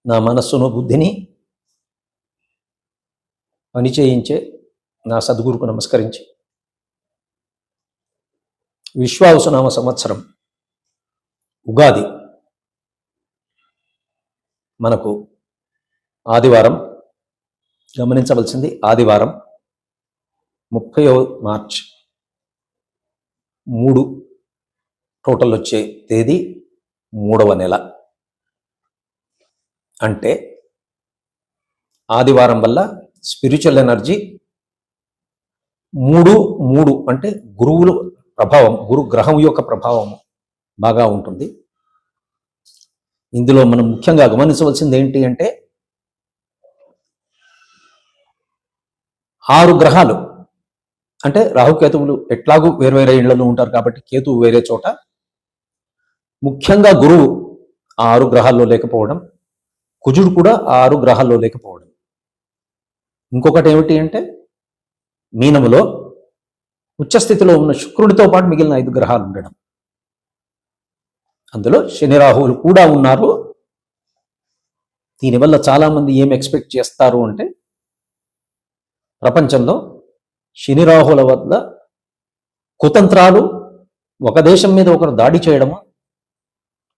నా మనస్సును బుద్ధిని పనిచేయించే నా సద్గురుకు నమస్కరించి విశ్వావసునామ సంవత్సరం ఉగాది మనకు ఆదివారం. గమనించవలసింది, ఆదివారం 30వ మార్చ్ 3 టోటల్ వచ్చే తేదీ 3వ నెల. అంటే ఆదివారం వల్ల స్పిరిచువల్ ఎనర్జీ 3 అంటే గురువుల ప్రభావం, గురు గ్రహం యొక్క ప్రభావం బాగా ఉంటుంది. ఇందులో మనం ముఖ్యంగా గమనించవలసింది ఏంటి అంటే 6 గ్రహాలు, అంటే రాహుకేతువులు ఎట్లాగూ వేర్వేరే ఇళ్లలో ఉంటారు కాబట్టి కేతువు వేరే చోట, ముఖ్యంగా గురువు 6 గ్రహాల్లో లేకపోవడం, కుజుడు కూడా 6 గ్రహాల్లో లేకపోవడం. ఇంకొకటి ఏమిటి అంటే మీనములో ఉచ్చస్థితిలో ఉన్న శుక్రుడితో పాటు మిగిలిన 5 గ్రహాలు ఉండడం. అందులో శని రాహువులు కూడా ఉన్నారు. దీనివల్ల చాలామంది ఏం ఎక్స్పెక్ట్ చేస్తారు అంటే ప్రపంచంలో శని రాహువుల వల్ల కుతంత్రాలు, ఒక దేశం మీద ఒకరు దాడి చేయడము,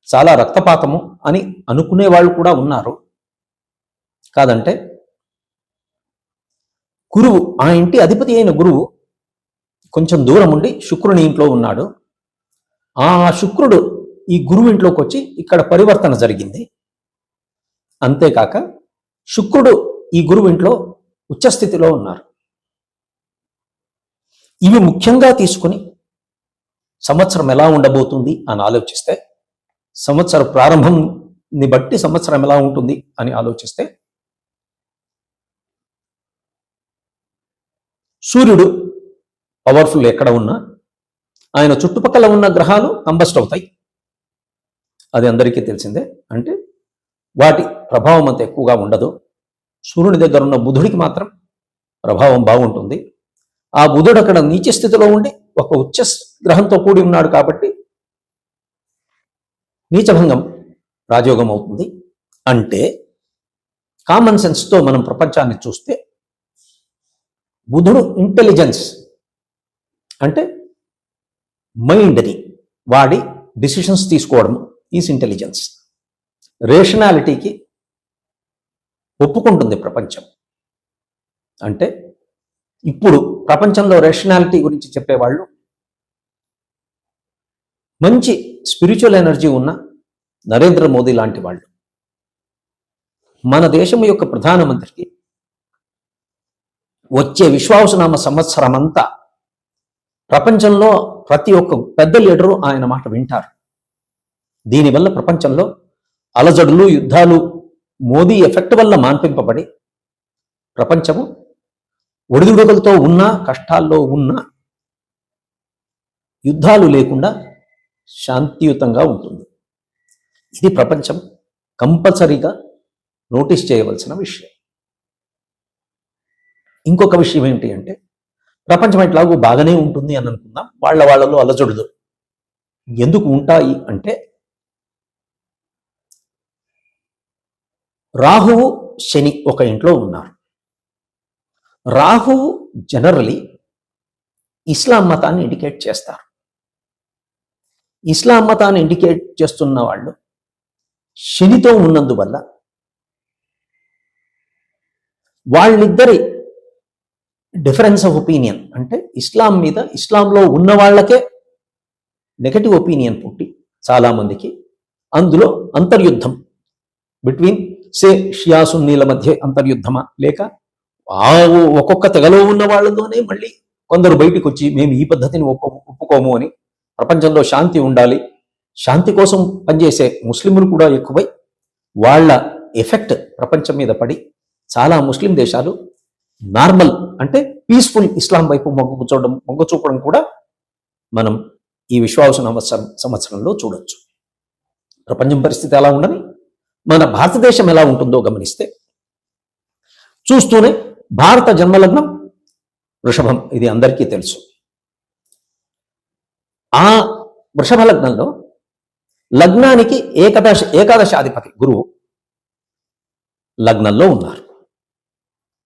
చాలా రక్తపాతము అని అనుకునే వాళ్ళు కూడా ఉన్నారు. కాదంటే గురువు, ఆ ఇంటి అధిపతి అయిన గురువు కొంచెం దూరం ఉండి శుక్రుని ఇంట్లో ఉన్నాడు. ఆ శుక్రుడు ఈ గురువు ఇంట్లోకి వచ్చి ఇక్కడ పరివర్తన జరిగింది. అంతేకాక శుక్రుడు ఈ గురువు ఇంట్లో ఉచ్చస్థితిలో ఉన్నారు. ఇవి ముఖ్యంగా తీసుకుని సంవత్సరం ఎలా ఉండబోతుంది అని ఆలోచిస్తే, సంవత్సర ప్రారంభంని బట్టి సంవత్సరం ఎలా ఉంటుంది అని ఆలోచిస్తే, సూర్యుడు పవర్ఫుల్ ఎక్కడ ఉన్నా ఆయన చుట్టుపక్కల ఉన్న గ్రహాలు కంబస్ట్ అవుతాయి. అది అందరికీ తెలిసిందే. అంటే వాటి ప్రభావం అంత ఎక్కువగా ఉండదు. సూర్యుని దగ్గర ఉన్న బుధుడికి మాత్రం ప్రభావం బాగుంటుంది. ఆ బుధుడు అక్కడ నీచ స్థితిలో ఉండి ఒక ఉచ్చ గ్రహంతో కూడి ఉన్నాడు కాబట్టి నీచభంగం రాజయోగం అవుతుంది. అంటే కామన్ సెన్స్తో మనం ప్రపంచాన్ని చూస్తే బుధుడు ఇంటెలిజెన్స్, అంటే మైండ్ని వాడి డిసిషన్స్ తీసుకోవడం ఈజ్ ఇంటెలిజెన్స్. రేషనాలిటీకి ఒప్పుకుంటుంది ప్రపంచం. అంటే ఇప్పుడు ప్రపంచంలో రేషనాలిటీ గురించి చెప్పేవాళ్ళు మంచి స్పిరిచువల్ ఎనర్జీ ఉన్న నరేంద్ర మోదీ లాంటి వాళ్ళు. మన దేశం యొక్క ప్రధానమంత్రికి వచ్చే విశ్వావసునామ సంవత్సరం అంతా ప్రపంచంలో ప్రతి ఒక్క పెద్ద లీడరు ఆయన మాట వింటారు. దీనివల్ల ప్రపంచంలో అలజడులు, యుద్ధాలు మోదీ ఎఫెక్ట్ వల్ల మాన్పింపబడి ప్రపంచము ఒడిదుడుకులతో ఉన్నా, కష్టాల్లో ఉన్నా, యుద్ధాలు లేకుండా శాంతియుతంగా ఉంటుంది. ఇది ప్రపంచం కంపల్సరీగా నోటీస్ చేయవలసిన విషయం. ఇంకొక విషయం ఏంటి అంటే ప్రపంచం ఎట్లాగో బాగానే ఉంటుంది అని అనుకుందాం. వాళ్ళలో అలజడులు ఎందుకు ఉంటాయి అంటే రాహువు శని ఒక ఇంట్లో ఉన్నారు. రాహువు జనరలీ ఇస్లాం మతాన్ని ఇండికేట్ చేస్తారు. ఇస్లాం మతాన్ని ఇండికేట్ చేస్తున్న వాళ్ళు శనితో ఉన్నందువల్ల వాళ్ళిద్దరి డిఫరెన్స్ ఆఫ్ ఒపీనియన్, అంటే ఇస్లాం మీద, ఇస్లాంలో ఉన్న వాళ్ళకే నెగటివ్ ఒపీనియన్ పుట్టి చాలామందికి అందులో అంతర్యుద్ధం బిట్వీన్ షియా సున్నీల మధ్య అంతర్యుద్ధమా, లేక ఒక్కొక్క తెగలో ఉన్న వాళ్ళలోనే మళ్ళీ కొందరు బయటికి వచ్చి మేము ఈ పద్ధతిని ఒప్పుకోము అని, ప్రపంచంలో శాంతి ఉండాలి, శాంతి కోసం పనిచేసే ముస్లింలు కూడా ఎక్కువై వాళ్ళ ఎఫెక్ట్ ప్రపంచం మీద పడి చాలా ముస్లిం దేశాలు నార్మల్, అంటే పీస్ఫుల్ ఇస్లాం వైపు మొగ్గు చూపడం కూడా మనం ఈ విశ్వావసునామ సంవత్సరంలో చూడొచ్చు. ప్రపంచం పరిస్థితి ఎలా ఉండని మన భారతదేశం ఎలా ఉంటుందో గమనిస్తే చూస్తూనే, భారత జన్మలగ్నం వృషభం, ఇది అందరికీ తెలుసు. ఆ వృషభ లగ్నంలో లగ్నానికి ఏకాదశాధిపతి గురువు లగ్నంలో ఉన్నారు.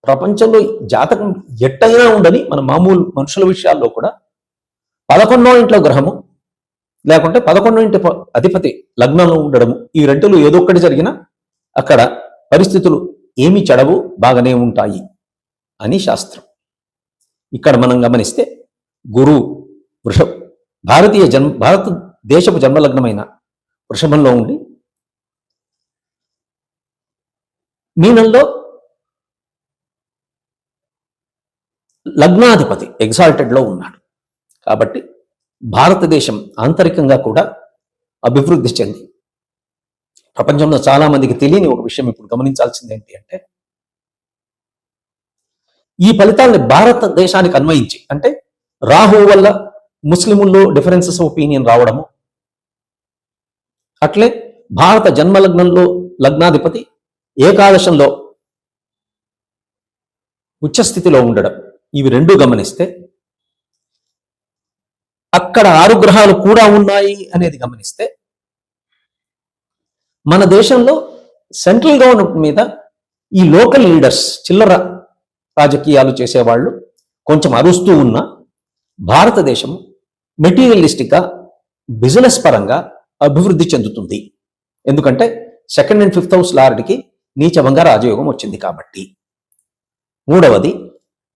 ప్రపంచంలో జాతకం ఎట్టయినా ఉండని మన మామూలు మనుషుల విషయాల్లో కూడా 11వ ఇంట్లో గ్రహము లేకుంటే 11వ ఇంటి అధిపతి లగ్నంలో ఉండడము, ఈ రెండులో ఏదో ఒకటి జరిగినా అక్కడ పరిస్థితులు ఏమి చెడవు, బాగానే ఉంటాయి అని శాస్త్రం. ఇక్కడ మనం గమనిస్తే గురువు భారతదేశపు జన్మలగ్నమైన వృషభంలో ఉండి మీనంలో లగ్నాధిపతి ఎగ్జాల్టెడ్లో ఉన్నాడు. కాబట్టి భారతదేశం ఆంతరికంగా కూడా అభివృద్ధి చెంది, ప్రపంచంలో చాలా మందికి తెలియని ఒక విషయం ఇప్పుడు గమనించాల్సింది ఏంటి అంటే, ఈ ఫలితాలని భారతదేశానికి అన్వయించి, అంటే రాహు వల్ల ముస్లిముల్లో డిఫరెన్సెస్ ఆఫ్ ఒపీనియన్ రావడము, అట్లే భారత జన్మలగ్నంలో లగ్నాధిపతి ఏకాదశంలో ఉచ్చస్థితిలో ఉండడం, ఇవి రెండు గమనిస్తే అక్కడ 6 గ్రహాలు కూడా ఉన్నాయి అనేది గమనిస్తే మన దేశంలో సెంట్రల్ గవర్నమెంట్ మీద ఈ లోకల్ లీడర్స్, చిల్లర రాజకీయాలు చేసేవాళ్ళు కొంచెం అరుస్తూ ఉన్న భారతదేశం మెటీరియలిస్టిక్గా బిజినెస్ పరంగా అభివృద్ధి చెందుతుంది. ఎందుకంటే 2nd and 5th హౌస్ లార్డ్కి నీచభంగ రాజయోగం వచ్చింది కాబట్టి. మూడవది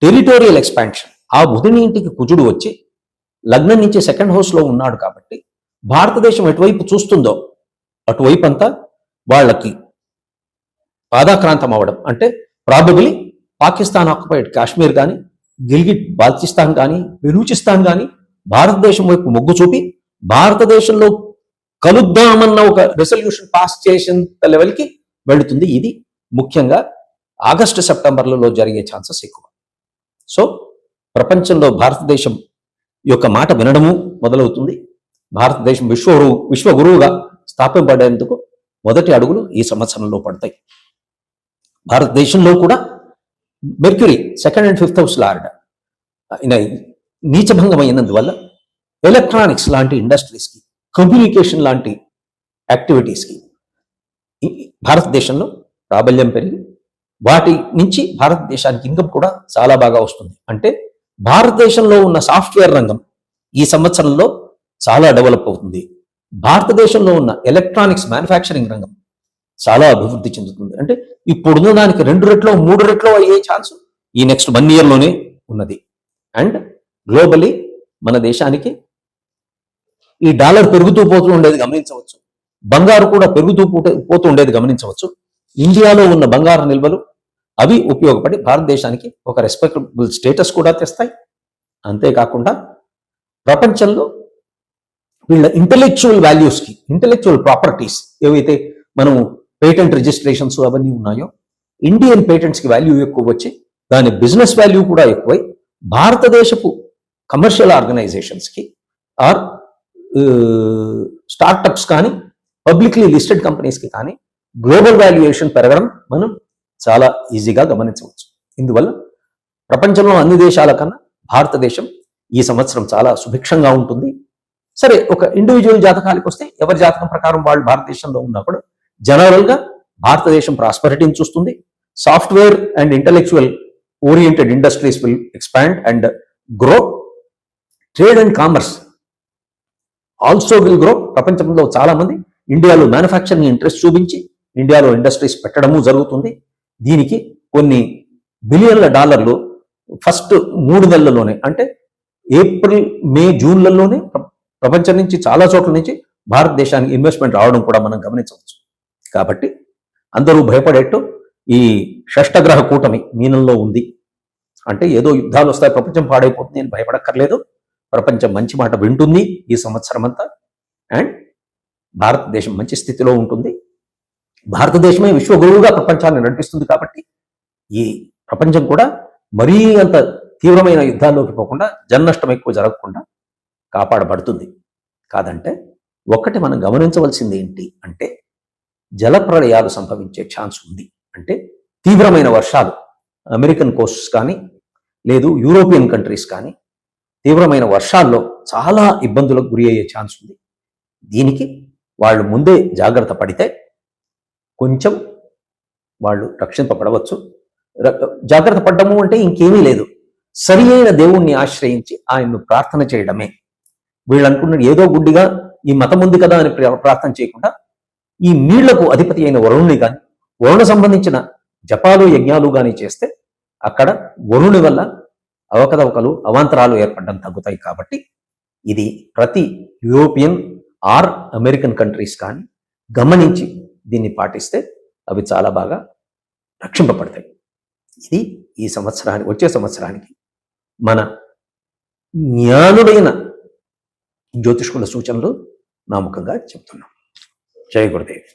టెరిటోరియల్ ఎక్స్పాన్షన్. ఆ బుధుని ఇంటికి కుజుడు వచ్చి లగ్నం నుంచి 2nd హౌస్లో ఉన్నాడు కాబట్టి భారతదేశం ఎటువైపు చూస్తుందో అటువైపు అంతా వాళ్ళకి పాదాక్రాంతం అవ్వడం, అంటే ప్రాబబిలీ పాకిస్తాన్ ఆక్యుపైడ్ కాశ్మీర్ కానీ, గిల్గిట్ బాల్చిస్తాన్ కానీ, బెలూచిస్తాన్ కానీ భారతదేశం వైపు మొగ్గు చూపి భారతదేశంలో కలుద్దామన్న ఒక రెసల్యూషన్ పాస్ చేసేంత లెవెల్కి వెళుతుంది. ఇది ముఖ్యంగా ఆగస్టు సెప్టెంబర్లలో జరిగే ఛాన్సెస్ ఎక్కువ. సో ప్రపంచంలో భారతదేశం యొక్క మాట వినడము మొదలవుతుంది. భారతదేశం విశ్వగురువుగా స్థాపింపబడేందుకు మొదటి అడుగులు ఈ సంవత్సరంలో పడతాయి. భారతదేశంలో కూడా Mercury 2nd and 5th house lord నీచభంగం అయినందువల్ల ఎలక్ట్రానిక్స్ లాంటి ఇండస్ట్రీస్కి, కమ్యూనికేషన్ లాంటి యాక్టివిటీస్కి భారతదేశంలో ప్రాబల్యం పెరిగి వాటి నుంచి భారతదేశానికి ఇన్కమ్ కూడా చాలా బాగా వస్తుంది. అంటే భారతదేశంలో ఉన్న సాఫ్ట్వేర్ రంగం ఈ సంవత్సరంలో చాలా డెవలప్ అవుతుంది. భారతదేశంలో ఉన్న ఎలక్ట్రానిక్స్ మ్యానుఫ్యాక్చరింగ్ రంగం చాలా అభివృద్ధి చెందుతుంది. అంటే ఇప్పుడున్న దానికి 2 రెట్లు 3 రెట్లు అయ్యే ఛాన్స్ ఈ నెక్స్ట్ 1 ఇయర్లోనే ఉన్నది. అండ్ గ్లోబలీ మన దేశానికి ఈ డాలర్ పెరుగుతూ పోతూ ఉండేది గమనించవచ్చు, బంగారు కూడా పెరుగుతూ పోతూ ఉండేది గమనించవచ్చు. ఇండియాలో ఉన్న బంగారు నిల్వలు అవి ఉపయోగపడి భారతదేశానికి ఒక రెస్పెక్టబుల్ స్టేటస్ కూడా తెస్తాయి. అంతేకాకుండా ప్రపంచంలో వీళ్ళ ఇంటెలెక్చువల్ వాల్యూస్కి, ఇంటెలెక్చువల్ ప్రాపర్టీస్ ఏవైతే మనం పేటెంట్ రిజిస్ట్రేషన్స్ అవన్నీ ఉన్నాయో, ఇండియన్ పేటెంట్స్కి వాల్యూ ఎక్కువ వచ్చి దాని బిజినెస్ వాల్యూ కూడా ఎక్కువై భారతదేశపు కమర్షియల్ ఆర్గనైజేషన్స్కి ఆర్ స్టార్టప్స్ కానీ, పబ్లిక్లీ లిస్టెడ్ కంపెనీస్కి కానీ గ్లోబల్ వాల్యుయేషన్ పెరగడం మనం చాలా ఈజీగా గమనించవచ్చు. ఇందువల్ల ప్రపంచంలో అన్ని దేశాల కన్నా భారతదేశం ఈ సంవత్సరం చాలా సుభిక్షంగా ఉంటుంది. సరే, ఒక ఇండివిజువల్ జాతకాలకు వస్తే ఎవరి జాతకం ప్రకారం వాళ్ళు భారతదేశంలో ఉన్నప్పుడు జనరల్గా భారతదేశం ప్రాస్పరిటీని చూస్తుంది. Software and intellectual oriented industries will expand and grow. Trade and commerce also will grow. ప్రపంచంలో చాలా మంది ఇండియాలో మ్యానుఫ్యాక్చరింగ్ ఇంట్రెస్ట్ చూపించి ఇండియాలో ఇండస్ట్రీస్ పెట్టడము జరుగుతుంది. దీనికి కొన్ని బిలియన్ల డాలర్లు ఫస్ట్ 3 నెలల్లోనే, అంటే ఏప్రిల్, మే, జూన్లలోనే ప్రపంచం నుంచి చాలా చోట్ల నుంచి భారతదేశానికి ఇన్వెస్ట్మెంట్ రావడం కూడా మనం గమనించవచ్చు. కాబట్టి అందరూ భయపడేట్టు ఈ షష్టగ్రహ కూటమి మీనంలో ఉంది. అంటే ఏదో యుద్ధాలు వస్తాయి, ప్రపంచం పాడైపోతుంది అని భయపడక్కర్లేదు. ప్రపంచం మంచి మాట వింటుంది ఈ సంవత్సరం అంతా. అండ్ భారతదేశం మంచి స్థితిలో ఉంటుంది. భారతదేశమే విశ్వగురువుగా ప్రపంచాన్ని నడిపిస్తుంది. కాబట్టి ఈ ప్రపంచం కూడా మరీ అంత తీవ్రమైన యుద్ధాల్లోకి పోకుండా, జననష్టం ఎక్కువ జరగకుండా కాపాడబడుతుంది. కాదంటే ఒక్కటి మనం గమనించవలసింది ఏంటి అంటే, జలప్రళయాలు సంభవించే ఛాన్స్ ఉంది. అంటే తీవ్రమైన వర్షాలు అమెరికన్ కోస్ట్స్ కానీ, లేదు యూరోపియన్ కంట్రీస్ కానీ తీవ్రమైన వర్షాల్లో చాలా ఇబ్బందులకు గురి అయ్యే ఛాన్స్ ఉంది. దీనికి వాళ్ళు ముందే జాగ్రత్త పడితే కొంచెం వాళ్ళు రక్షింపబడవచ్చు. జాగ్రత్త పడ్డము అంటే ఇంకేమీ లేదు, సరి అయిన దేవుణ్ణి ఆశ్రయించి ఆయన్ను ప్రార్థన చేయడమే. వీళ్ళు అనుకున్నారు ఏదో గుడ్డిగా ఈ మతం ఉంది కదా అని ప్రార్థన చేయకుండా ఈ నీళ్లకు అధిపతి అయిన వరుణుని కానీ, వరుణ సంబంధించిన జపాలు యజ్ఞాలు కానీ చేస్తే అక్కడ వరుణుని వల్ల అవకతవకలు అవాంతరాలు ఏర్పడడం తగ్గుతాయి. కాబట్టి ఇది ప్రతి యూరోపియన్ ఆర్ అమెరికన్ కంట్రీస్ కానీ గమనించి దీన్ని పాటిస్తే అవి చాలా బాగా రక్షింపబడతాయి. ఇది వచ్చే సంవత్సరానికి మన జ్ఞానుడైన జ్యోతిష్కుల సూచనలు నామకంగా చెప్తున్నాం. జై గురుదేవ్.